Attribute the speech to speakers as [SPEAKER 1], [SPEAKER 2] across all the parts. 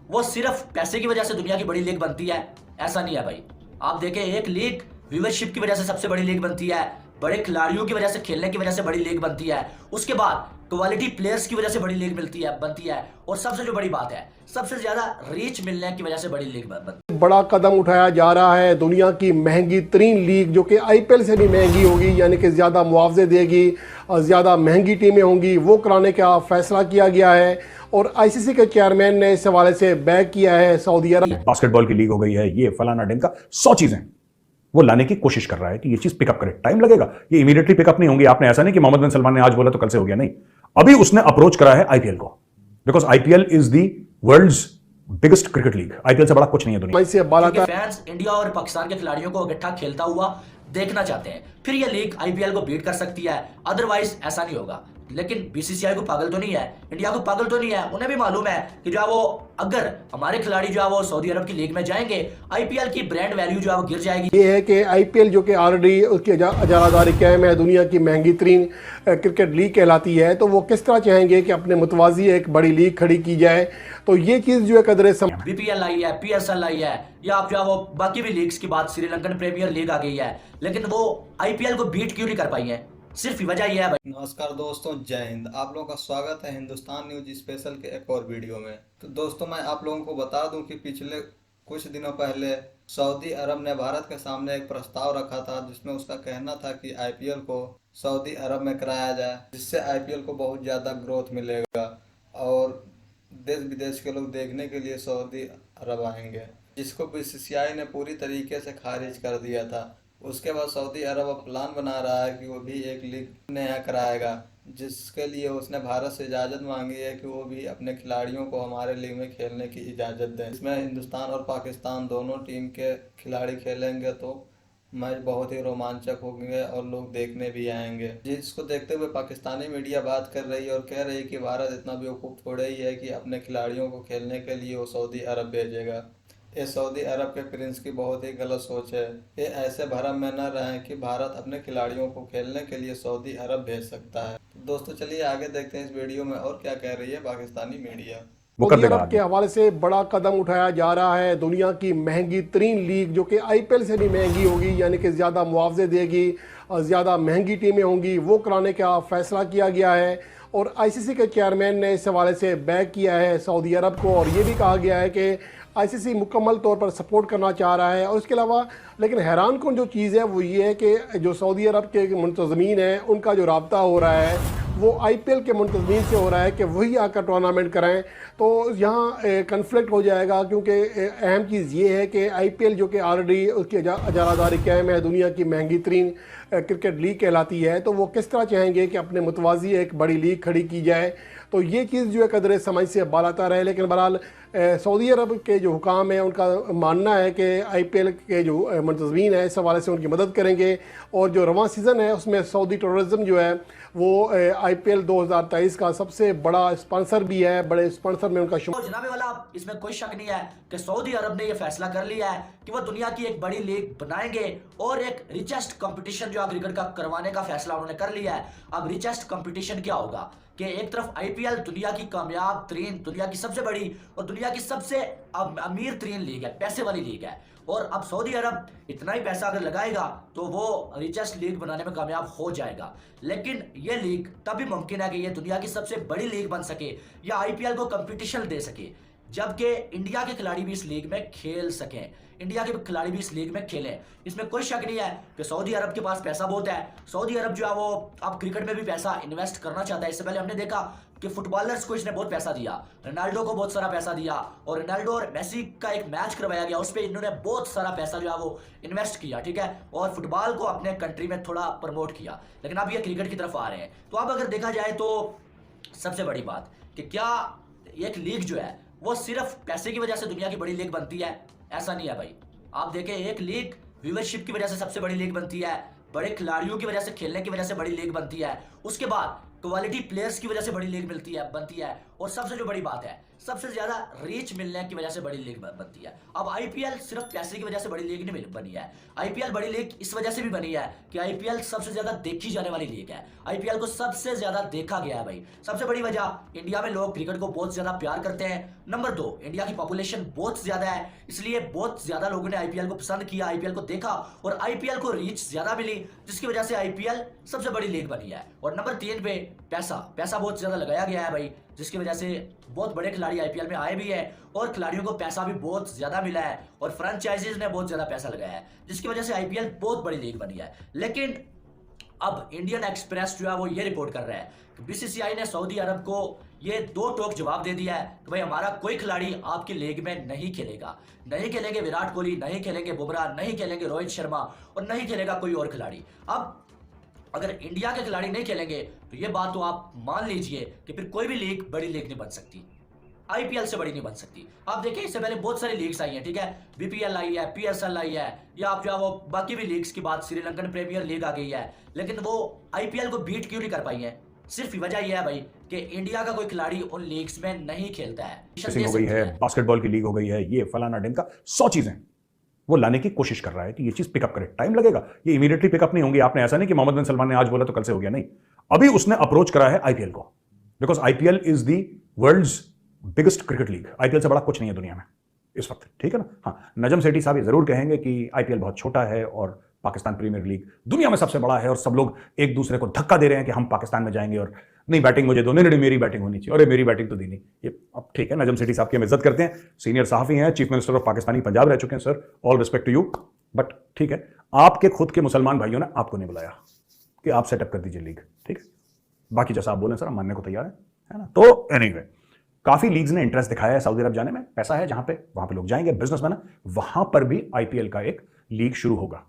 [SPEAKER 1] वो सिर्फ पैसे की वजह से दुनिया की बड़ी लीग बनती है, ऐसा नहीं है भाई। आप देखें, एक लीग व्यूवरशिप की वजह से सबसे बड़ी लीग बनती है, बड़े खिलाड़ियों की वजह से, खेलने की वजह से बड़ी लीग बनती है, उसके बाद क्वालिटी प्लेयर्स की वजह से बड़ी लीग बनती है, और सबसे जो बड़ी बात है, सबसे ज्यादा रीच मिलने की वजह से बड़ी लीग बनती है।
[SPEAKER 2] बड़ा कदम उठाया जा रहा है। दुनिया की महंगी तरीन लीग जो कि आईपीएल से भी महंगी होगी, यानी कि ज़्यादा मुआवजे देगी और ज़्यादा महंगी टीमें होंगी, वो कराने का फैसला किया गया है। और आईसीसी के चेयरमैन ने इस हवाले से बैक किया है सऊदी अरब।
[SPEAKER 3] बास्केटबॉल की लीग हो गई है, ये फलाना ढिमका 100 चीजें वो लाने की कोशिश कर रहा है कि ये चीज पिकअप करे। टाइम लगेगा, ये इमीडिएटली पिकअप नहीं होंगी। आपने ऐसा नहीं कि मोहम्मद बिन सलमान ने आज बोला तो कल से हो गया, नहीं। अभी उसने अप्रोच करा है आईपीएल को, because IPL is the world's biggest cricket league. IPL से बड़ा कुछ नहीं है दुनिया
[SPEAKER 1] में। फैंस इंडिया और पाकिस्तान के खिलाड़ियों को इकट्ठा खेलता हुआ देखना चाहते हैं, फिर ये लीग आईपीएल को बीट कर सकती है, अदरवाइज ऐसा नहीं होगा। लेकिन बीसीसीआई को पागल तो नहीं है, इंडिया को पागल तो नहीं है, उन्हें भी मालूम है कि जो है वो, अगर हमारे खिलाड़ी जो है वो सऊदी अरब की लीग में जाएंगे, आईपीएल की ब्रांड वैल्यू जो है वो गिर जाएगी।
[SPEAKER 2] ये है कि आईपीएल जो कि ऑलरेडी उसकी इजारादारी कायम है, दुनिया की महंगी तरीन क्रिकेट लीग कहलाती है, तो वो किस तरह चाहेंगे कि अपने मुतवाजी एक बड़ी लीग खड़ी की जाए। तो ये चीज़ जो है कदरे
[SPEAKER 1] बीपीएल आई है, पीएसएल आई है, या आप जो है वो बाकी भी लीग्स की बात, श्रीलंकन प्रीमियर लीग आ गई है, लेकिन वो आईपीएल को बीट क्यों नहीं कर पाई है? सिर्फ वजह यह है भाई।
[SPEAKER 4] नमस्कार दोस्तों, जय हिंद। आप लोगों का स्वागत है हिंदुस्तान न्यूज स्पेशल के एक और वीडियो में। तो दोस्तों, मैं आप लोगों को बता दूं कि पिछले कुछ दिनों पहले सऊदी अरब ने भारत के सामने एक प्रस्ताव रखा था, जिसमें उसका कहना था कि आईपीएल को सऊदी अरब में कराया जाए, जिससे आईपीएल को बहुत ज़्यादा ग्रोथ मिलेगा और देश विदेश के लोग देखने के लिए सऊदी अरब आएंगे, जिसको बीसीसीआई ने पूरी तरीके से खारिज कर दिया था। उसके बाद सऊदी अरब अब प्लान बना रहा है कि वो भी एक लीग नया कराएगा, जिसके लिए उसने भारत से इजाज़त मांगी है कि वो भी अपने खिलाड़ियों को हमारे लीग में खेलने की इजाज़त दें। इसमें हिंदुस्तान और पाकिस्तान दोनों टीम के खिलाड़ी खेलेंगे, तो मैच बहुत ही रोमांचक होंगे और लोग देखने भी आएंगे। जिसको देखते हुए पाकिस्तानी मीडिया बात कर रही है और कह रही है कि भारत इतना बेवकूफ़ थोड़े ही है कि अपने खिलाड़ियों को खेलने के लिए वो सऊदी अरब भेजेगा। ये सऊदी अरब के प्रिंस की बहुत ही गलत सोच है। ये ऐसे भरम में न रहें कि भारत अपने खिलाड़ियों को खेलने के लिए सऊदी अरब भेज सकता है। तो दोस्तों, चलिए आगे देखते हैं इस वीडियो में और क्या कह रही है पाकिस्तानी मीडिया।
[SPEAKER 2] सऊदी अरब के हवाले से बड़ा कदम उठाया जा रहा है। दुनिया की महंगी तरीन लीग जो कि आईपीएल से भी महंगी होगी, यानी कि ज़्यादा मुआवजे देगी और ज़्यादा महंगी टीमें होंगी, वो कराने का फैसला किया गया है। और आईसीसी के चेयरमैन ने इस हवाले से बैक किया है सऊदी अरब को, और ये भी कहा गया है कि आईसीसी मुकम्मल तौर पर सपोर्ट करना चाह रहा है। और उसके अलावा लेकिन हैरान कौन जो चीज़ है वो ये है कि जो सऊदी अरब के मुंतज़मीन हैं, उनका जो रब्ता हो रहा है वो आईपीएल के मुंतज़मीन से हो रहा है कि वही आकर टूर्नामेंट कराएं। तो यहाँ कन्फ्लिक्ट हो जाएगा, क्योंकि अहम चीज़ ये है कि आईपीएल जो कि ऑलरेडी उसकी इजारादारी कायम है, दुनिया की महंगी तरीन क्रिकेट लीग कहलाती है, तो वो किस तरह चाहेंगे कि अपने मुतवाजी एक बड़ी लीग खड़ी की जाए। तो ये चीज़ जो है कदरे समझ से बालातर है। लेकिन बहरहाल सऊदी अरब के जो हुकाम है, उनका मानना है कि आईपीएल के जो मुंतज़मीन है इस हवाले से उनकी मदद करेंगे, और जो रवां सीज़न है उसमें सऊदी टूरिज़्म जो है वो आईपीएल 2023 का सबसे बड़ा स्पॉन्सर भी है, बड़े स्पॉन्सर में उनका
[SPEAKER 1] तो जनाबे वाला, इसमें कोई शक नहीं है कि सऊदी अरब ने यह फैसला कर लिया है कि वो दुनिया की एक बड़ी लीग बनाएंगे और एक रिचेस्ट कंपटीशन जो क्रिकेट का करवाने का फैसला उन्होंने कर लिया है। अब रिचेस्ट कंपटीशन क्या होगा कि एक तरफ आईपीएल दुनिया की कामयाब तरीन, दुनिया की सबसे बड़ी और दुनिया की सबसे अमीर तरीन लीग है, पैसे वाली लीग है, और अब सऊदी अरब इतना ही पैसा अगर लगाएगा तो वो रिचेस्ट लीग बनाने में कामयाब हो जाएगा। लेकिन ये लीग तभी मुमकिन है कि ये दुनिया की सबसे बड़ी लीग बन सके या आईपीएल को कंपटीशन दे सके, जबकि इंडिया के खिलाड़ी भी इस लीग में खेल सकें, इंडिया के खिलाड़ी भी इस लीग में खेलें। इसमें कोई शक नहीं है कि सऊदी अरब के पास पैसा बहुत है। सऊदी अरब जो है वो अब क्रिकेट में भी पैसा इन्वेस्ट करना चाहता है। इससे पहले हमने देखा कि फुटबॉलर्स को इसने बहुत पैसा दिया, रोनाल्डो को बहुत सारा पैसा दिया, और रोनाल्डो और मेसी का एक मैच करवाया गया, उस पर इन्होंने बहुत सारा पैसा जो है वो इन्वेस्ट किया, ठीक है, और फुटबॉल को अपने कंट्री में थोड़ा प्रमोट किया। लेकिन अब ये क्रिकेट की तरफ आ रहे हैं। तो अब अगर देखा जाए तो सबसे बड़ी बात कि क्या एक लीग जो है वो सिर्फ पैसे की वजह से दुनिया की बड़ी लीग बनती है, ऐसा नहीं है भाई। आप देखें, एक लीग व्यूवरशिप की वजह से सबसे बड़ी लीग बनती है, बड़े खिलाड़ियों की वजह से, खेलने की वजह से बड़ी लीग बनती है, उसके बाद क्वालिटी प्लेयर्स की वजह से बड़ी लीग बनती है, और सबसे जो बड़ी बात है, सबसे ज्यादा रीच मिलने की वजह से बड़ी लीग बनती है। अब आईपीएल सिर्फ पैसे की वजह से बड़ी लीग नहीं बनी है। आईपीएल बड़ी लीग इस वजह से भी बनी है कि आईपीएल सबसे ज्यादा देखी जाने वाली लीग है। आईपीएल को सबसे ज्यादा देखा गया है भाई। सबसे बड़ी वजह, इंडिया में लोग क्रिकेट को बहुत ज्यादा प्यार करते हैं। नंबर 2, इंडिया की पॉपुलेशन बहुत ज्यादा है, इसलिए बहुत ज्यादा लोगों ने आईपीएल को पसंद किया, आईपीएल को देखा और आईपीएल को रीच ज्यादा मिली, जिसकी वजह से आईपीएल सबसे बड़ी लीग बनी है। और नंबर 3 पे पैसा बहुत ज्यादा लगाया गया है भाई, जिसकी वजह से बहुत बड़े खिलाड़ी आईपीएल में आए भी है और खिलाड़ियों को पैसा भी बहुत ज्यादा मिला है और फ्रेंचाइजीज ने बहुत ज्यादा पैसा लगाया है, जिसकी वजह से आईपीएल बहुत बड़ी लीग बनी है। लेकिन अब इंडियन एक्सप्रेस जो है वो ये रिपोर्ट कर रहा है कि बीसीसीआई ने सऊदी अरब को ये 2 टोक जवाब दे दिया है कि भाई हमारा कोई खिलाड़ी आपकी लीग में नहीं खेलेगा। नहीं खेलेंगे विराट कोहली, नहीं खेलेंगे बुमराह, नहीं खेलेंगे रोहित शर्मा और नहीं खेलेगा कोई और खिलाड़ी। अब अगर इंडिया के खिलाड़ी नहीं खेलेंगे तो ये बात तो आप मान लीजिए कि फिर कोई भी लीग बड़ी लीग नहीं बन सकती, आईपीएल से बड़ी नहीं बन सकती। आप देखिए इससे पहले बहुत सारी लीग्स आई हैं, ठीक है, बीपीएल आई है, पीएसएल आई है, या आप जो है वो बाकी भी लीग्स की बात, श्रीलंकन प्रीमियर लीग आ गई है, लेकिन वो आईपीएल को बीट क्यों नहीं कर पाई है? सिर्फ वजह यह है भाई कि इंडिया का कोई खिलाड़ी उन लीग्स में नहीं खेलता है।
[SPEAKER 3] हो गई है, बास्केटबॉल की लीग हो गई है, ये फलाना ढिमका 100 चीजें वो लाने की कोशिश कर रहा है कि ये चीज पिकअप करे। टाइम लगेगा, ये इमीडिएटली पिकअप नहीं होंगी। आपने ऐसा नहीं कि मोहम्मद बिन सलमान ने आज बोला तो कल से हो गया, नहीं। अभी उसने अप्रोच करा है आईपीएल को, because IPL is the world's biggest cricket league. IPL से बड़ा कुछ नहीं है दुनिया में इस वक्त, ठीक है ना। हाँ, नजम सेठी साहब ये जरूर कहेंगे कि आईपीएल बहुत छोटा है और पाकिस्तान प्रीमियर लीग दुनिया में सबसे बड़ा है और सब लोग एक दूसरे को धक्का दे रहे हैं कि हम पाकिस्तान में जाएंगे और नहीं बैटिंग मुझे दो, नहीं मेरी बैटिंग होनी चाहिए, अरे मेरी बैटिंग तो दी नहीं। ये अब ठीक है, नजम सेठी साहब की हम इज्जत करते हैं, सीनियर सहाफी हैं, chief minister of Pakistani Punjab रह चुके हैं sir, all respect to you, but ठीक है, आपके खुद के मुसलमान भाइयों ने आपको नहीं बुलाया कि आप सेटअप कर दीजिए लीग, ठीक है। बाकी जैसा आप बोलें सर, हम मानने को तैयार है ना। तो एनीवे, काफी लीग्स ने इंटरेस्ट दिखाया है सऊदी अरब जाने में, पैसा है जहां पे, वहां पे लोग जाएंगे, बिजनेसमैन है, वहां पर भी आईपीएल का एक लीग शुरू होगा,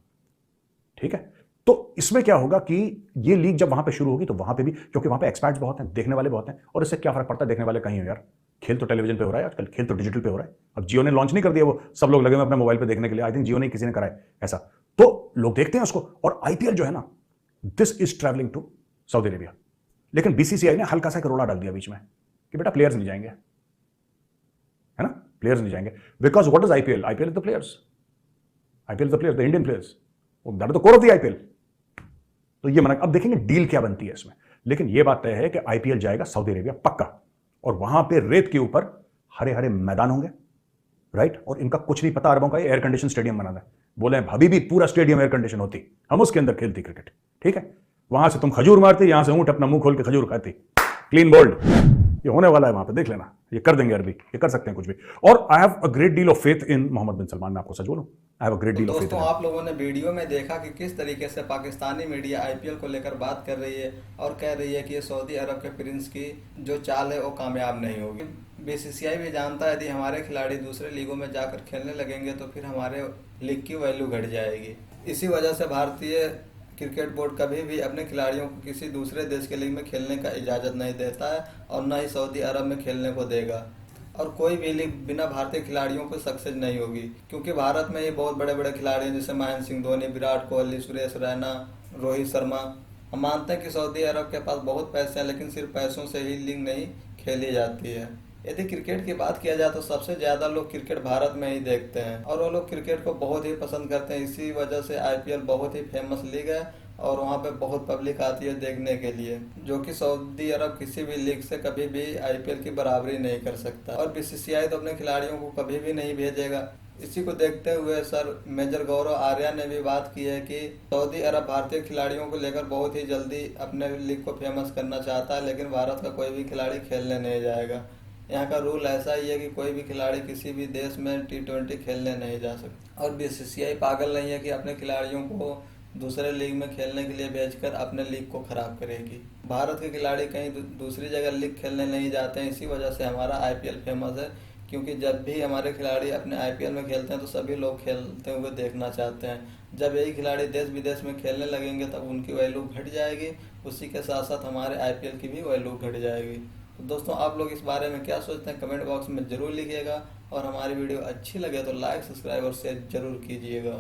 [SPEAKER 3] ठीक है। तो इसमें क्या होगा कि ये लीग जब वहां पे शुरू होगी तो वहां पे भी, क्योंकि वहां पे एक्सपर्ट्स बहुत हैं, देखने वाले बहुत हैं, और इससे क्या फर्क पड़ता है देखने वाले कहीं हो यार, खेल तो टेलीविजन पे हो रहा है आजकल, खेल तो डिजिटल पे हो रहा है। अब जियो ने लॉन्च नहीं कर दिया, वो सब लोग लगे हुए अपने मोबाइल पे देखने के लिए, आई थिंक जियो ने किसी ने कराया ऐसा, तो लोग देखते हैं उसको। और आईपीएल जो है ना, this is travelling to Saudi Arabia. लेकिन बीसीसीआई ने हल्का सा रोड़ा डाल दिया बीच में कि बेटा प्लेयर्स नहीं जाएंगे, है ना, प्लेयर्स नहीं जाएंगे, because what is IPL? IPL is the players, IPL the players, the Indian players, that is the core of the IPL. तो ये मना, अब देखेंगे डील क्या बनती है इसमें। लेकिन ये बात तय है कि आईपीएल जाएगा सऊदी अरेबिया पक्का, और वहां पे रेत के ऊपर हरे हरे मैदान होंगे, राइट। और इनका कुछ नहीं पता, अरबों का एयर कंडीशन स्टेडियम बनाना है, बोले अभी भी पूरा स्टेडियम एयर कंडीशन होती, हम उसके अंदर खेलती क्रिकेट, ठीक है। वहां से तुम खजूर मारती, यहां से ऊंट अपना मुंह खोल के खजूर खाती, क्लीन बोल्ड। ये होने वाला है वहां पे, देख लेना, ये कर देंगे अरबी, ये कर सकते हैं कुछ भी। और I have a great deal of faith in Mohammed bin Salman, मैं आपको सच बोलूं, I have a great deal of faith.
[SPEAKER 4] दोस्तों, आप लोगों ने वीडियो में देखा कि किस तरीके से पाकिस्तानी मीडिया आईपीएल को लेकर बात कर रही है और कह रही है कि ये सऊदी अरब के प्रिंस की जो चाल है वो कामयाब नहीं होगी। बीसीसीआई भी जानता है यदि हमारे खिलाड़ी दूसरे लीगों में जाकर खेलने लगेंगे तो फिर हमारे लीग की वैल्यू घट जाएगी। इसी वजह से भारतीय क्रिकेट बोर्ड कभी भी अपने खिलाड़ियों को किसी दूसरे देश के लीग में खेलने का इजाज़त नहीं देता है और न ही सऊदी अरब में खेलने को देगा। और कोई भी लीग बिना भारतीय खिलाड़ियों को सक्सेस नहीं होगी, क्योंकि भारत में ये बहुत बड़े बड़े खिलाड़ी हैं जैसे महेंद्र सिंह धोनी, विराट कोहली, सुरेश रैना, रोहित शर्मा। हम मानते हैं कि सऊदी अरब के पास बहुत पैसे हैं, लेकिन सिर्फ पैसों से ही लीग नहीं खेली जाती है। यदि क्रिकेट की बात किया जाए तो सबसे ज़्यादा लोग क्रिकेट भारत में ही देखते हैं और वो लोग क्रिकेट को बहुत ही पसंद करते हैं। इसी वजह से आईपीएल बहुत ही फेमस लीग है और वहाँ पे बहुत पब्लिक आती है देखने के लिए, जो कि सऊदी अरब किसी भी लीग से कभी भी आईपीएल की बराबरी नहीं कर सकता। और बीसीसीआई तो अपने खिलाड़ियों को कभी भी नहीं भेजेगा। इसी को देखते हुए सर मेजर गौरव आर्या ने भी बात की है कि सऊदी अरब भारतीय खिलाड़ियों को लेकर बहुत ही जल्दी अपने लीग को फेमस करना चाहता है, लेकिन भारत का कोई भी खिलाड़ी खेलने नहीं जाएगा। यहाँ का रूल ऐसा ही है कि कोई भी खिलाड़ी किसी भी देश में T20 खेलने नहीं जा सकता। और बीसीसीआई पागल नहीं है कि अपने खिलाड़ियों को दूसरे लीग में खेलने के लिए भेजकर अपने लीग को खराब करेगी। भारत के खिलाड़ी कहीं दूसरी जगह लीग खेलने नहीं जाते हैं, इसी वजह से हमारा आईपीएल फेमस है। क्योंकि जब भी हमारे खिलाड़ी अपने आईपीएल में खेलते हैं तो सभी लोग खेलते हुए देखना चाहते हैं। जब यही खिलाड़ी देश विदेश में खेलने लगेंगे तब उनकी वैल्यू घट जाएगी, उसी के साथ साथ हमारे आईपीएल की भी वैल्यू घट जाएगी। तो दोस्तों, आप लोग इस बारे में क्या सोचते हैं कमेंट बॉक्स में ज़रूर लिखिएगा और हमारी वीडियो अच्छी लगे तो लाइक, सब्सक्राइब और शेयर जरूर कीजिएगा।